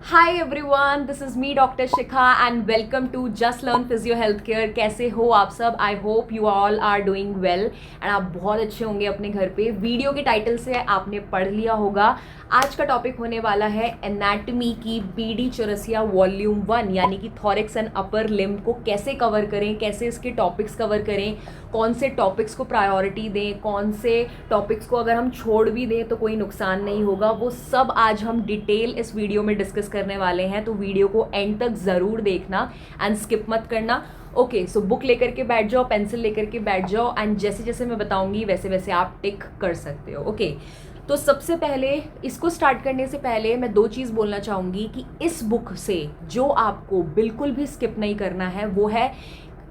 Hi everyone, this is me doctor Shikha and welcome to just learn physio health care. कैसे हो आप सब? I hope you all are doing well and आप बहुत अच्छे होंगे अपने घर पे। वीडियो के टाइटल से आपने पढ़ लिया होगा, आज का टॉपिक होने वाला है एनाटमी की बीडी चौरसिया वॉल्यूम 1, यानी कि थॉरेक्स एंड अपर लिम्ब को कैसे कवर करें, कैसे इसके टॉपिक्स कवर करें, कौन से टॉपिक्स को प्रायोरिटी दें, कौन से टॉपिक्स को अगर हम छोड़ भी दें तो कोई नुकसान नहीं होगा। वो सब आज हम डिटेल इस वीडियो में डिस्कस करने वाले हैं, तो वीडियो को एंड तक ज़रूर देखना एंड स्किप मत करना। ओके, सो बुक लेकर के बैठ जाओ, पेंसिल लेकर के बैठ जाओ एंड जैसे जैसे मैं बताऊंगी वैसे वैसे आप टिक कर सकते हो। ओके, तो सबसे पहले इसको स्टार्ट करने से पहले मैं दो चीज़ बोलना चाहूँगी कि इस बुक से जो आपको बिल्कुल भी स्किप नहीं करना है वो है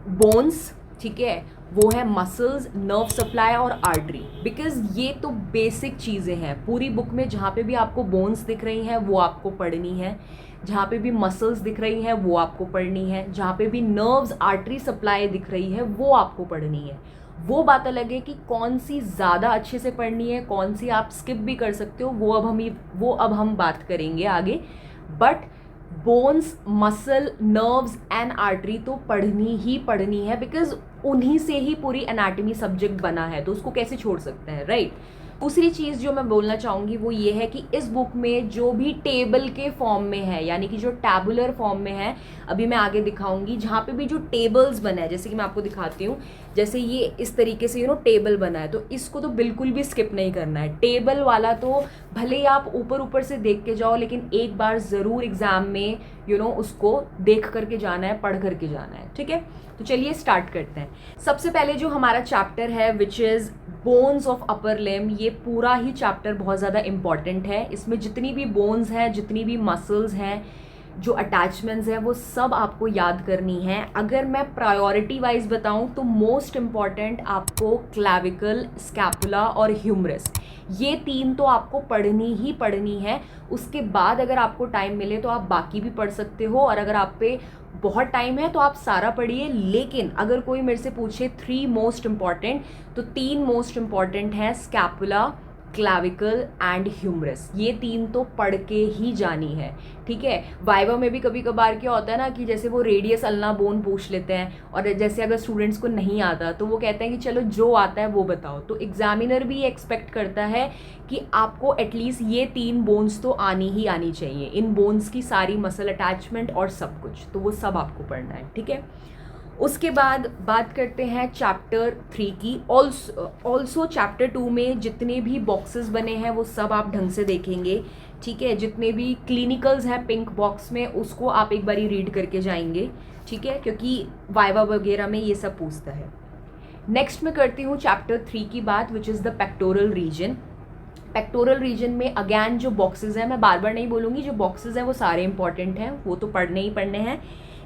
बोन्स, ठीक है, वो है मसल्स, नर्व सप्लाई और आर्टरी, बिकॉज ये तो बेसिक चीज़ें हैं पूरी बुक में। जहाँ पे भी आपको बोन्स दिख रही हैं वो आपको पढ़नी है, जहाँ पे भी मसल्स दिख रही हैं वो आपको पढ़नी है, जहाँ पे भी नर्व्स आर्टरी सप्लाई दिख रही है वो आपको पढ़नी है। वो बात अलग है कि कौन सी ज़्यादा अच्छे से पढ़नी है, कौन सी आप स्किप भी कर सकते हो, वो अब हम बात करेंगे आगे। But bones, muscle, nerves and artery तो पढ़नी ही पढ़नी है, बिकॉज उन्हीं से ही पूरी एनाटमी सब्जेक्ट बना है, तो उसको कैसे छोड़ सकते हैं, राइट। दूसरी चीज़ जो मैं बोलना चाहूँगी वो ये है कि इस बुक में जो भी टेबल के फॉर्म में है, यानी कि जो टैबुलर फॉर्म में है, अभी मैं आगे दिखाऊंगी, जहाँ पे भी जो टेबल्स बना है, जैसे कि मैं आपको दिखाती हूँ, जैसे ये इस तरीके से टेबल बना है, तो इसको तो बिल्कुल भी स्किप नहीं करना है। टेबल वाला तो भले ही आप ऊपर ऊपर से देख के जाओ, लेकिन एक बार ज़रूर एग्जाम में उसको देख करके जाना है, पढ़ करके जाना है, ठीक है। तो चलिए स्टार्ट करते हैं। सबसे पहले जो हमारा चैप्टर है which is bones of upper limb, ये पूरा ही चैप्टर बहुत ज़्यादा इंपॉर्टेंट है। इसमें जितनी भी बोन्स हैं, जितनी भी मसल्स हैं, जो अटैचमेंट्स हैं, वो सब आपको याद करनी है। अगर मैं प्रायोरिटी वाइज बताऊं तो मोस्ट इम्पॉर्टेंट आपको क्लैविकल, स्कैपुला और ह्यूमरस, ये तीन तो आपको पढ़नी ही पढ़नी है। उसके बाद अगर आपको टाइम मिले तो आप बाकी भी पढ़ सकते हो, और अगर आप पे बहुत टाइम है तो आप सारा पढ़िए। लेकिन अगर कोई मेरे से पूछे थ्री मोस्ट इम्पॉर्टेंट, तो तीन मोस्ट इम्पॉर्टेंट है स्कैपुला, क्लैविकल एंड ह्यूमरस, ये तीन तो पढ़ के ही जानी है, ठीक है। वाइवा में भी कभी कभार क्या होता है ना कि जैसे वो रेडियस अल्ना बोन पूछ लेते हैं, और जैसे अगर स्टूडेंट्स को नहीं आता तो वो कहते हैं कि चलो जो आता है वो बताओ, तो एग्जामिनर भी एक्सपेक्ट करता है कि आपको एटलीस्ट ये तीन बोन्स तो आनी ही आनी चाहिए, इन बोन्स की सारी मसल अटैचमेंट और सब कुछ, तो वो सब आपको पढ़ना है, ठीक है। उसके बाद बात करते हैं चैप्टर 3 की। ऑल्सो चैप्टर 2 में जितने भी बॉक्सेस बने हैं वो सब आप ढंग से देखेंगे, ठीक है। जितने भी क्लिनिकल्स हैं पिंक बॉक्स में, उसको आप एक बारी रीड करके जाएंगे, ठीक है, क्योंकि वाइवा वगैरह में ये सब पूछता है। नेक्स्ट मैं करती हूँ चैप्टर 3 की बात, which is the pectoral region. Pectoral region में अगैन जो बॉक्सेस हैं, मैं बार बार नहीं बोलूँगी, जो बॉक्सेस हैं वो सारे इंपॉर्टेंट हैं, वो तो पढ़ने ही पढ़ने हैं।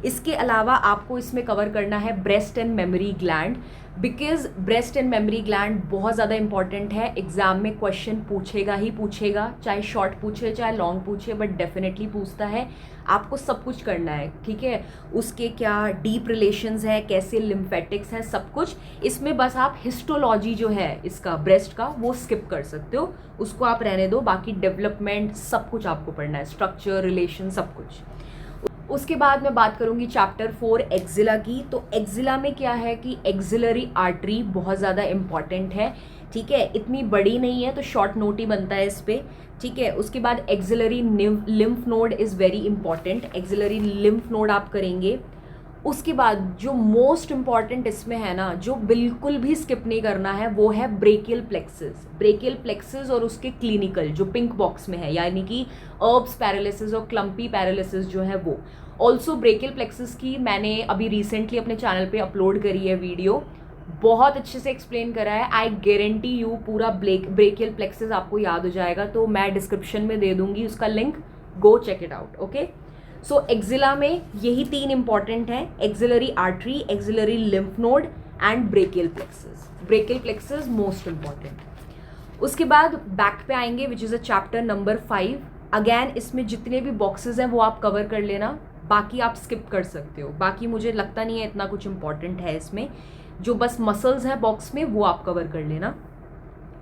इसके अलावा आपको इसमें कवर करना है breast and memory gland, because breast and memory gland बहुत ज़्यादा इंपॉर्टेंट है। एग्जाम में क्वेश्चन पूछेगा ही पूछेगा, चाहे शॉर्ट पूछे चाहे लॉन्ग पूछे, बट डेफिनेटली पूछता है। आपको सब कुछ करना है, ठीक है। उसके क्या डीप रिलेशंस हैं, कैसे लिम्फेटिक्स हैं, सब कुछ इसमें। बस आप हिस्टोलॉजी जो है इसका ब्रेस्ट का वो स्किप कर सकते हो, उसको आप रहने दो। बाकी डेवलपमेंट सब कुछ आपको पढ़ना है, स्ट्रक्चर, रिलेशन, सब कुछ। उसके बाद मैं बात करूंगी चैप्टर 4 एक्जिला की। तो एक्जिला में क्या है कि एक्जिलरी आर्टरी बहुत ज़्यादा इंपॉर्टेंट है, ठीक है। इतनी बड़ी नहीं है तो शॉर्ट नोट ही बनता है इस पर, ठीक है। उसके बाद axillary lymph node is very important, axillary lymph node आप करेंगे। उसके बाद जो मोस्ट इम्पॉर्टेंट इसमें है ना, जो बिल्कुल भी स्किप नहीं करना है, वो है ब्रेकियल प्लेक्सस। ब्रेकियल प्लेक्सस और उसके क्लिनिकल जो पिंक बॉक्स में है, यानी कि अर्ब्स पैरालिसिस और क्लम्पी पैरालिसिस जो है वो। ऑल्सो ब्रेकियल प्लेक्सस की मैंने अभी रिसेंटली अपने चैनल पे अपलोड करी है वीडियो, बहुत अच्छे से एक्सप्लेन करा है। आई गारंटी यू पूरा ब्रेकियल प्लेक्सस आपको याद हो जाएगा, तो मैं डिस्क्रिप्शन में दे दूंगी उसका link, go check it out, okay. So axilla में यही तीन इंपॉर्टेंट हैं, axillary artery, axillary lymph node and brachial plexus. Brachial plexus most important. उसके बाद बैक पे आएंगे, which is a chapter number 5। Again इसमें जितने भी बॉक्सेस हैं वो आप कवर कर लेना, बाकी आप स्किप कर सकते हो। बाकी मुझे लगता नहीं है इतना कुछ इंपॉर्टेंट है इसमें, जो बस मसल्स हैं बॉक्स में वो आप कवर कर लेना।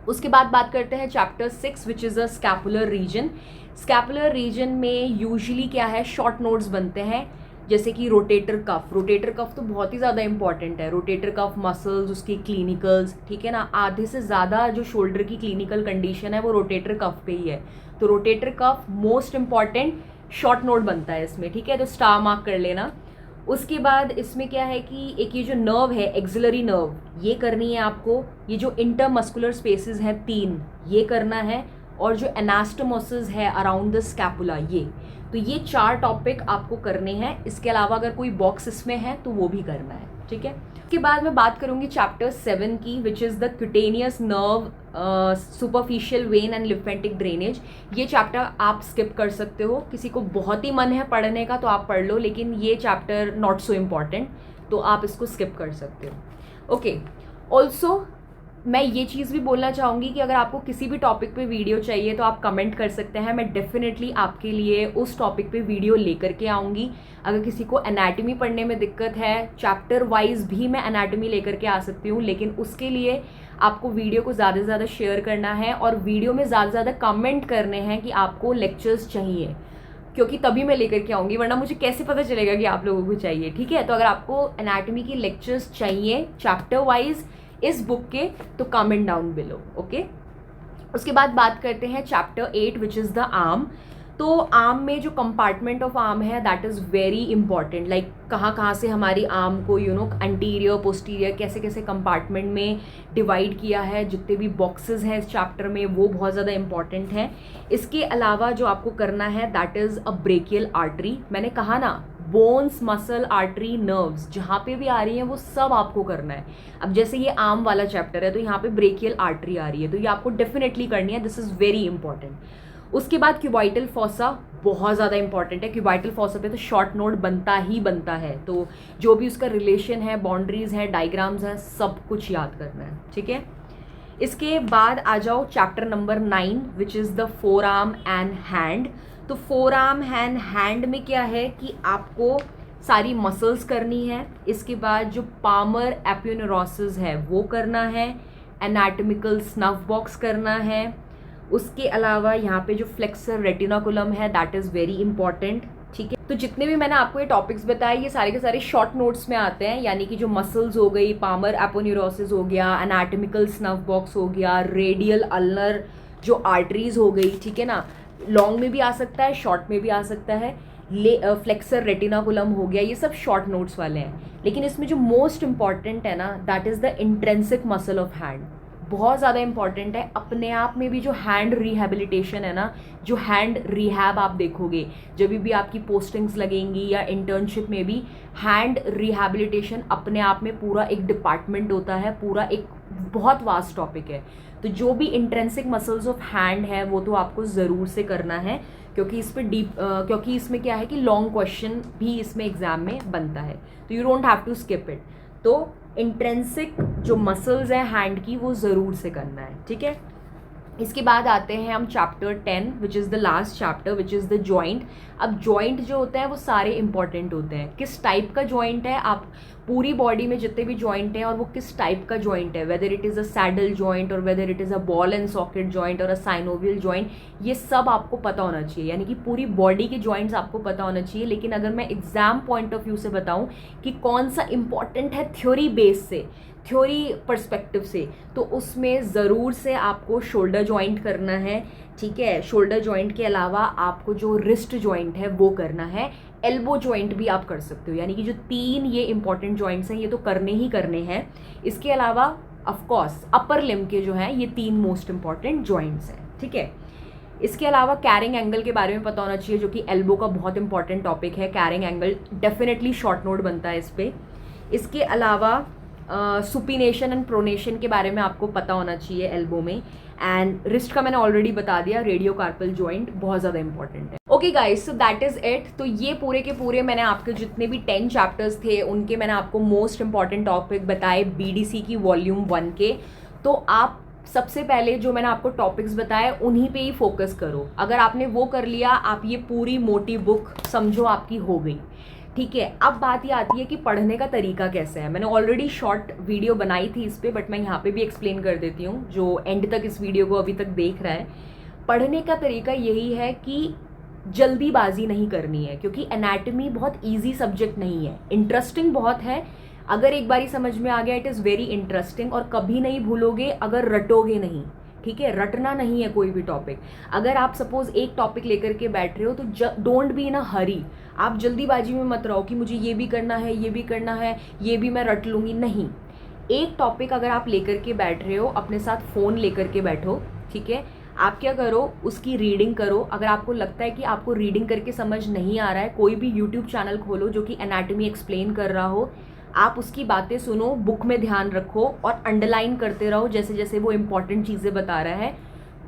उसके बाद बात करते हैं chapter 6 which is a scapular region. Scapular region में यूजुअली क्या है, शॉर्ट नोट्स बनते हैं, जैसे कि रोटेटर कफ। रोटेटर कफ तो बहुत ही ज़्यादा इंपॉर्टेंट है। रोटेटर कफ मसल्स, उसकी क्लिनिकल्स, ठीक है ना, आधे से ज़्यादा जो शोल्डर की क्लिनिकल कंडीशन है वो रोटेटर कफ पे ही है। तो rotator cuff most important short note बनता है इसमें, ठीक है, तो स्टार मार्क कर लेना। उसके बाद इसमें क्या है कि एक ये जो नर्व है, एक्सिलरी नर्व, ये करनी है आपको। ये जो इंटरमस्कुलर स्पेसेस हैं 3, ये करना है। और जो एनास्टोमोसिस है अराउंड द स्कैपुला, ये तो ये 4 टॉपिक आपको करने हैं। इसके अलावा अगर कोई बॉक्स इसमें है तो वो भी करना है, ठीक है। उसके बाद मैं बात करूंगी चैप्टर 7 की, which is the cutaneous nerve, superficial when and lymphatic drainage. ये चैप्टर आप स्किप कर सकते हो, किसी को बहुत ही मन है पढ़ने का तो आप पढ़ लो, लेकिन ये चैप्टर नॉट सो इम्पॉर्टेंट, तो आप इसको स्किप कर सकते हो। ओके, ऑल्सो मैं ये चीज़ भी बोलना चाहूँगी कि अगर आपको किसी भी टॉपिक पे वीडियो चाहिए तो आप कमेंट कर सकते हैं, मैं डेफिनेटली आपके लिए उस टॉपिक पे वीडियो लेकर के आऊँगी। अगर किसी को एनाटॉमी पढ़ने में दिक्कत है, चैप्टर वाइज भी मैं एनाटॉमी लेकर के आ सकती हूँ, लेकिन उसके लिए आपको वीडियो को ज़्यादा से ज़्यादा शेयर करना है और वीडियो में ज़्यादा से ज़्यादा कमेंट करने हैं कि आपको लेक्चर्स चाहिए, क्योंकि तभी मैं लेकर के आऊँगी, वरना मुझे कैसे पता चलेगा कि आप लोगों को चाहिए, ठीक है। तो अगर आपको एनाटॉमी की लेक्चर्स चाहिए चैप्टर वाइज इस बुक के, तो कमेंट डाउन बिलो, ओके। उसके बाद बात करते हैं chapter 8 which is the arm. तो आर्म में जो कंपार्टमेंट ऑफ आर्म है that is very important, like कहाँ कहाँ से हमारी आर्म को एंटीरियर पोस्टीरियर कैसे कैसे कंपार्टमेंट में डिवाइड किया है, जितने भी बॉक्सेस हैं इस चैप्टर में वो बहुत ज़्यादा इंपॉर्टेंट हैं। इसके अलावा जो आपको करना है that is a brachial artery. मैंने कहा ना, बोन्स, मसल, आर्टरी, नर्व्स जहाँ पे भी आ रही हैं वो सब आपको करना है। अब जैसे ये आर्म वाला चैप्टर है तो यहाँ पे ब्रेकियल आर्टरी आ रही है, तो ये आपको डेफिनेटली करनी है, दिस इज़ वेरी इंपॉर्टेंट। उसके बाद क्यूबाइटल फॉसा बहुत ज़्यादा इंपॉर्टेंट है। क्यूबाइटल फॉसा पे तो शॉर्ट नोट बनता ही बनता है, तो जो भी उसका रिलेशन है, बाउंड्रीज हैं, डायग्राम्स हैं, सब कुछ याद करना है, ठीक है। इसके बाद आ जाओ chapter number 9 which is the four arm and hand. तो फोर आर्म एंड हैंड में क्या है कि आपको सारी मसल्स करनी है। इसके बाद जो पामर एपियोनेरोसिस है वो करना है, एनाटॉमिकल स्नफ बॉक्स करना है। उसके अलावा यहाँ पे जो फ्लेक्सर रेटिनाकुलम है दैट इज़ वेरी इंपॉर्टेंट, ठीक है। तो जितने भी मैंने आपको ये टॉपिक्स बताए ये सारे के सारे शॉर्ट नोट्स में आते हैं, यानी कि जो मसल्स हो गई, पामर एपोन्यूरोसिस हो गया, एनाटॉमिकल स्नफ बॉक्स हो गया, रेडियल अल्नर जो आर्टरीज हो गई, ठीक है ना, लॉन्ग में भी आ सकता है, शॉर्ट में भी आ सकता है, फ्लेक्सर रेटिनाकुलम हो गया, ये सब शॉर्ट नोट्स वाले हैं। लेकिन इसमें जो मोस्ट इंपॉर्टेंट है ना that is the intrinsic muscle of hand, बहुत ज़्यादा इंपॉर्टेंट है। अपने आप में भी जो हैंड रिहैबिलिटेशन है ना, जो हैंड रिहैब आप देखोगे जब भी आपकी पोस्टिंग्स लगेंगी या इंटर्नशिप में भी, हैंड रिहैबिलिटेशन अपने आप में पूरा एक डिपार्टमेंट होता है, पूरा एक बहुत वास्ट टॉपिक है। तो जो भी इंट्रेंसिक मसल्स ऑफ हैंड है वो तो आपको ज़रूर से करना है, क्योंकि इस पर क्योंकि इसमें क्या है कि लॉन्ग क्वेश्चन भी इसमें एग्जाम में बनता है, तो you don't have to skip it. तो इंट्रेंसिक जो मसल्स हैं हैंड की वो ज़रूर से करना है, ठीक है। इसके बाद आते हैं हम chapter 10 which is the last chapter which is the joint. अब जॉइंट जो होता है वो सारे इंपॉर्टेंट होते हैं। किस टाइप का जॉइंट है, आप पूरी बॉडी में जितने भी जॉइंट हैं और वो किस टाइप का जॉइंट है, whether it is a saddle joint और whether it is a ball and socket joint और अ साइनोवियल जॉइंट, ये सब आपको पता होना चाहिए, यानी कि पूरी बॉडी के जॉइंट्स आपको पता होना चाहिए। लेकिन अगर मैं एग्जाम पॉइंट ऑफ व्यू से बताऊं कि कौन सा इंपॉर्टेंट है थ्योरी बेस से, थ्योरी पर्सपेक्टिव से, तो उसमें ज़रूर से आपको शोल्डर जॉइंट करना है, ठीक है। शोल्डर जॉइंट के अलावा आपको जो रिस्ट जॉइंट है वो करना है, एल्बो जॉइंट भी आप कर सकते हो, यानी कि जो 3 ये इंपॉर्टेंट जॉइंट्स हैं ये तो करने ही करने हैं। इसके अलावा ऑफ कोर्स अपर लिम्ब के जो हैं ये 3 मोस्ट इंपॉर्टेंट जॉइंट्स हैं, ठीक है। इसके अलावा कैरिंग एंगल के बारे में पता होना चाहिए, जो कि एल्बो का बहुत इंपॉर्टेंट टॉपिक है। Carrying angle definitely short note बनता है इस पर। इसके अलावा सुपिनेशन एंड प्रोनेशन के बारे में आपको पता होना चाहिए एल्बो में। एंड रिस्ट का मैंने ऑलरेडी बता दिया, रेडियो कार्पल जॉइंट बहुत ज़्यादा इंपॉर्टेंट है। Okay guys, so that is it. तो ये पूरे के पूरे मैंने आपके जितने भी 10 चैप्टर्स थे उनके मैंने आपको मोस्ट इंपॉर्टेंट टॉपिक बताए BDC की वॉल्यूम 1 के। तो आप सबसे पहले जो मैंने आपको टॉपिक्स बताए उन्हीं पे ही फोकस करो। अगर आपने वो कर लिया, आप ये पूरी मोटी बुक समझो आपकी हो गई। ठीक है, अब बात ये आती है कि पढ़ने का तरीका कैसे है। मैंने ऑलरेडी शॉर्ट वीडियो बनाई थी इस पे, बट मैं यहाँ पे भी एक्सप्लेन कर देती हूँ जो एंड तक इस वीडियो को अभी तक देख रहा है। पढ़ने का तरीका यही है कि जल्दीबाजी नहीं करनी है, क्योंकि एनाटमी बहुत ईजी सब्जेक्ट नहीं है, इंटरेस्टिंग बहुत है। अगर एक बारी समझ में आ गया इट इज़ वेरी इंटरेस्टिंग, और कभी नहीं भूलोगे अगर रटोगे नहीं। ठीक है, रटना नहीं है कोई भी टॉपिक। अगर आप सपोज एक टॉपिक लेकर के बैठ रहे हो तो डोंट बी इन अ हरी। आप जल्दीबाजी में मत रहो कि मुझे ये भी करना है, ये भी करना है, ये भी मैं रट लूँगी, नहीं। एक टॉपिक अगर आप लेकर के बैठ रहे हो, अपने साथ फ़ोन लेकर के बैठो, ठीक है। आप क्या करो, उसकी रीडिंग करो। अगर आपको लगता है कि आपको रीडिंग करके समझ नहीं आ रहा है, कोई भी यूट्यूब चैनल खोलो जो कि एनाटमी एक्सप्लेन कर रहा हो, आप उसकी बातें सुनो, बुक में ध्यान रखो और अंडरलाइन करते रहो जैसे जैसे वो इंपॉर्टेंट चीज़ें बता रहा है।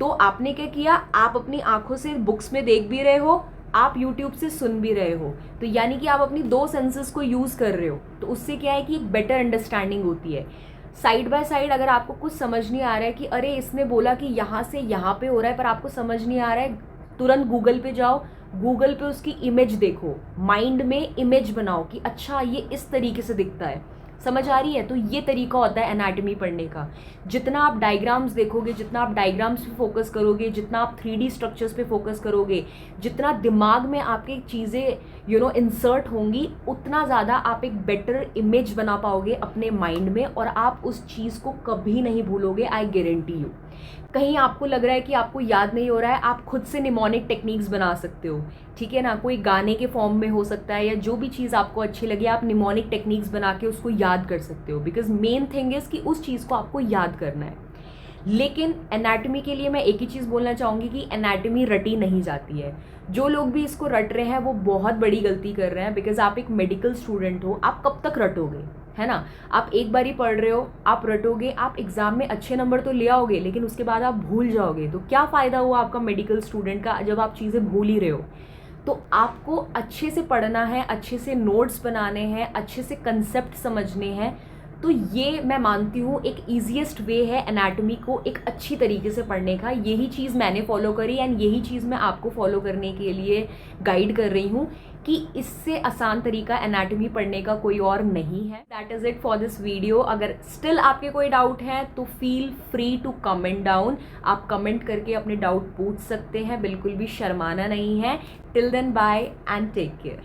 तो आपने क्या किया, आप अपनी आंखों से बुक्स में देख भी रहे हो, आप यूट्यूब से सुन भी रहे हो, तो यानी कि आप अपनी दो सेंसेस को यूज़ कर रहे हो। तो उससे क्या है कि एक बेटर अंडरस्टैंडिंग होती है। साइड बाय साइड अगर आपको कुछ समझ नहीं आ रहा है कि अरे इसने बोला कि यहाँ से यहाँ पे हो रहा है, पर आपको समझ नहीं आ रहा है, तुरंत गूगल पे जाओ, गूगल पे उसकी इमेज देखो, माइंड में इमेज बनाओ कि अच्छा ये इस तरीके से दिखता है, समझ आ रही है। तो ये तरीका होता है एनाटमी पढ़ने का। जितना आप डायग्राम्स देखोगे, जितना आप डायग्राम्स पे फोकस करोगे, जितना आप 3D स्ट्रक्चर्स पे फोकस करोगे, जितना दिमाग में आपके चीज़ें इंसर्ट होंगी, उतना ज़्यादा आप एक बेटर इमेज बना पाओगे अपने माइंड में, और आप उस चीज़ को कभी नहीं भूलोगे, आई गारंटी यू। कहीं आपको लग रहा है कि आपको याद नहीं हो रहा है, आप खुद से निमोनिक टेक्निक्स बना सकते हो, ठीक है ना। कोई गाने के फॉर्म में हो सकता है, या जो भी चीज़ आपको अच्छी लगे, आप निमोनिक टेक्निक्स बना के उसको याद कर सकते हो। बिकॉज मेन थिंग इज़ कि उस चीज़ को आपको याद करना है। लेकिन एनाटमी के लिए मैं एक ही चीज़ बोलना चाहूँगी कि एनाटमी रटी नहीं जाती है। जो लोग भी इसको रट रहे हैं वो बहुत बड़ी गलती कर रहे हैं। बिकॉज आप एक मेडिकल स्टूडेंट हो, आप कब तक रटोगे, है ना। आप एक बार ही पढ़ रहे हो, आप रटोगे, आप एग्जाम में अच्छे नंबर तो ले आओगे, लेकिन उसके बाद आप भूल जाओगे। तो क्या फ़ायदा हुआ आपका मेडिकल स्टूडेंट का जब आप चीज़ें भूल ही रहे हो। तो आपको अच्छे से पढ़ना है, अच्छे से नोट्स बनाने हैं, अच्छे से कंसेप्ट समझने हैं। तो ये मैं मानती हूँ एक ईजीएस्ट वे है एनाटमी को एक अच्छी तरीके से पढ़ने का। यही चीज़ मैंने फॉलो करी, एंड यही चीज़ मैं आपको फॉलो करने के लिए गाइड कर रही हूँ कि इससे आसान तरीका एनाटमी पढ़ने का कोई और नहीं है। That is it for this video. अगर स्टिल आपके कोई डाउट है तो feel free to comment down. आप कमेंट करके अपने डाउट पूछ सकते हैं, बिल्कुल भी शर्माना नहीं है। Till then bye and take care.